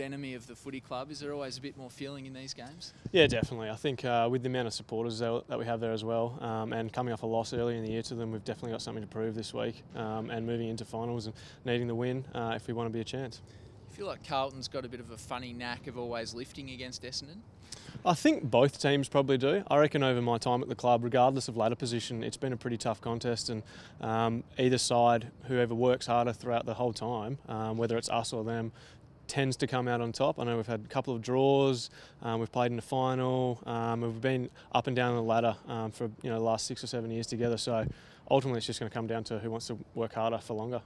enemy of the footy club. Is there always a bit more feeling in these games? Yeah, definitely. I think with the amount of supporters that we have there as well, and coming off a loss early in the year to them, we've definitely got something to prove this week, and moving into finals and needing the win if we want to be a chance. I feel like Carlton's got a bit of a funny knack of always lifting against Essendon. I think both teams probably do. I reckon over my time at the club, regardless of ladder position, it's been a pretty tough contest, and either side, whoever works harder throughout the whole time, whether it's us or them, tends to come out on top. I know we've had a couple of draws, we've played in the final, we've been up and down the ladder for the last 6 or 7 years together. So ultimately, it's just going to come down to who wants to work harder for longer.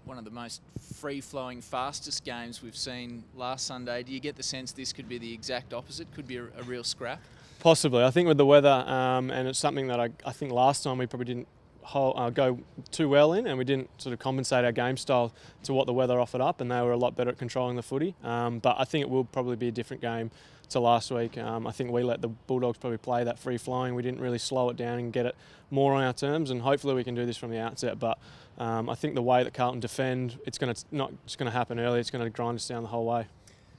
One of the most free-flowing, fastest games we've seen last Sunday. Do you get the sense this could be the exact opposite? Could be a real scrap? Possibly. I think with the weather, and it's something that I think last time we probably didn't go too well in, and we didn't sort of compensate our game style to what the weather offered up, and they were a lot better at controlling the footy. But I think it will probably be a different game to last week. I think we let the Bulldogs probably play that free-flowing. We didn't really slow it down and get it more on our terms, and hopefully we can do this from the outset. But I think the way that Carlton defend, it's not just going to happen early. It's going to grind us down the whole way.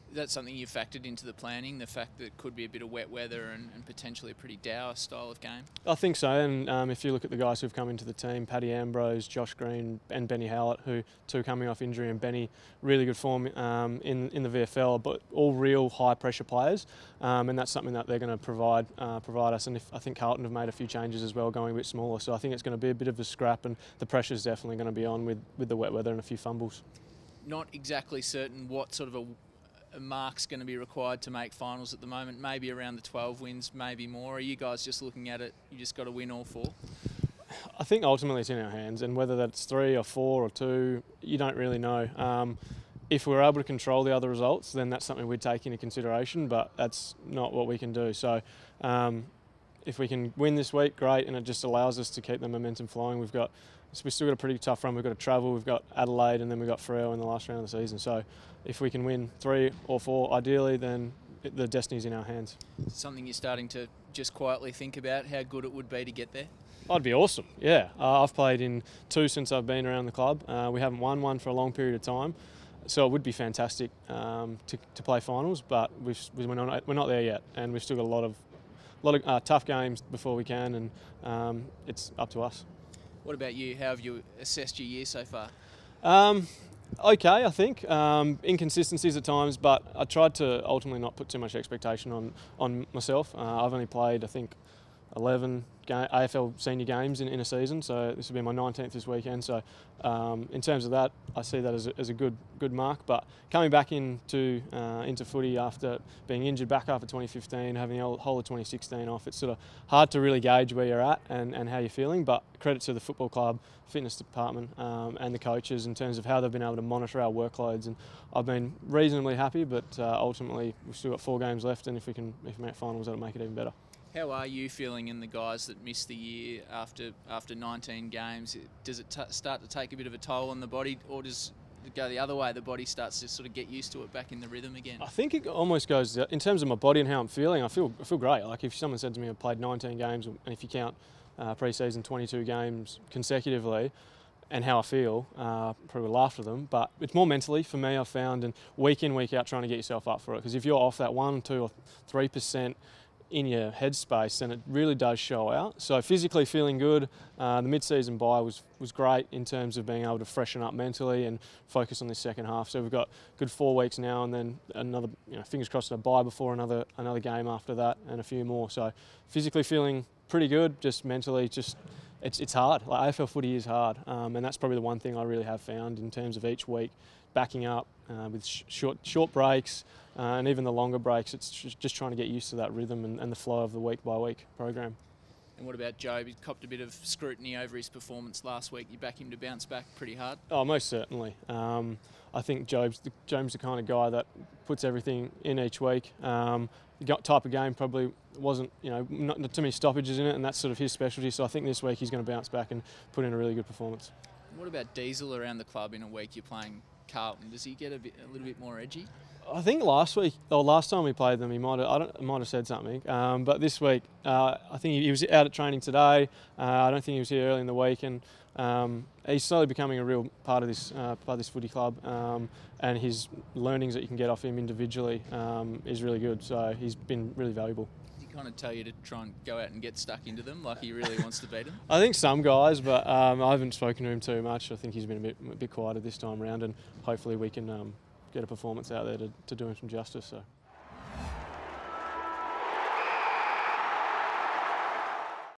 Is that something you factored into the planning, the fact that it could be a bit of wet weather and potentially a pretty dour style of game? I think so, and if you look at the guys who've come into the team, Paddy Ambrose, Josh Green and Benny Howlett, two coming off injury, and Benny, really good form in the VFL, but all real high pressure players, and that's something that they're going to provide us. And I think Carlton have made a few changes as well, going a bit smaller, so I think it's going to be a bit of a scrap, and the pressure's definitely going to be on with the wet weather and a few fumbles. Not exactly certain what sort of a mark's going to be required to make finals at the moment, maybe around the 12 wins, maybe more. Are you guys just looking at it, you just got to win all 4? I think ultimately it's in our hands, and whether that's 3 or 4 or 2, you don't really know. If we're able to control the other results, then that's something we'd take into consideration, but that's not what we can do. So if we can win this week, great, and it just allows us to keep the momentum flowing. We've still got a pretty tough run. We've got to travel, we've got Adelaide, and then we've got Freo in the last round of the season. So if we can win 3 or 4, ideally, then the destiny's in our hands. Something you're starting to just quietly think about, how good it would be to get there? I'd be awesome, yeah. I've played in 2 since I've been around the club. We haven't won one for a long period of time. So it would be fantastic to play finals, but we're not there yet, and we've still got a lot of tough games before we can, and it's up to us. What about you? How have you assessed your year so far? Okay, I think. Inconsistencies at times, but I tried to ultimately not put too much expectation on myself. I've only played, I think, 11 AFL senior games in a season, so this will be my 19th this weekend. So in terms of that, I see that as a good mark. But coming back into footy after being injured back after 2015, having the whole of 2016 off, it's sort of hard to really gauge where you're at and how you're feeling. But credit to the football club, fitness department and the coaches in terms of how they've been able to monitor our workloads. And I've been reasonably happy, but ultimately we've still got 4 games left, and if we make finals, that'll make it even better. How are you feeling in the guys that missed the year after 19 games? Does it start to take a bit of a toll on the body, or does it go the other way? The body starts to sort of get used to it, back in the rhythm again? I think it almost goes, in terms of my body and how I'm feeling, I feel great. Like if someone said to me I played 19 games, and if you count pre-season 22 games consecutively, and how I feel, probably would laugh at them, but it's more mentally for me, I've found, and week in, week out trying to get yourself up for it. Because if you're off that 1, 2 or 3% in your headspace, then it really does show out. So physically feeling good. The mid-season bye was great in terms of being able to freshen up mentally and focus on this second half. So we've got a good 4 weeks now, and then another, fingers crossed, a bye before another game after that, and a few more. So physically feeling pretty good, just mentally, it's hard. Like AFL footy is hard, and that's probably the one thing I really have found in terms of each week backing up with short breaks. And even the longer breaks, it's just trying to get used to that rhythm and the flow of the week-by-week program. And what about Job? He copped a bit of scrutiny over his performance last week. You back him to bounce back pretty hard? Oh, most certainly. I think Job's the kind of guy that puts everything in each week. The type of game probably wasn't, not too many stoppages in it, and that's sort of his specialty. So I think this week he's going to bounce back and put in a really good performance. What about Diesel around the club in a week you're playing Carlton? Does he get a little bit more edgy? I think last week or last time we played them, he might have said something. But this week, I think he was out at training today. I don't think he was here early in the week, and he's slowly becoming a real part of this footy club. And his learnings that you can get off him individually is really good. So he's been really valuable. Did he kind of tell you to try and go out and get stuck into them, like he really wants to beat them? I think some guys, but I haven't spoken to him too much. I think he's been a bit quieter this time round, and hopefully we can get a performance out there to do him some justice. So.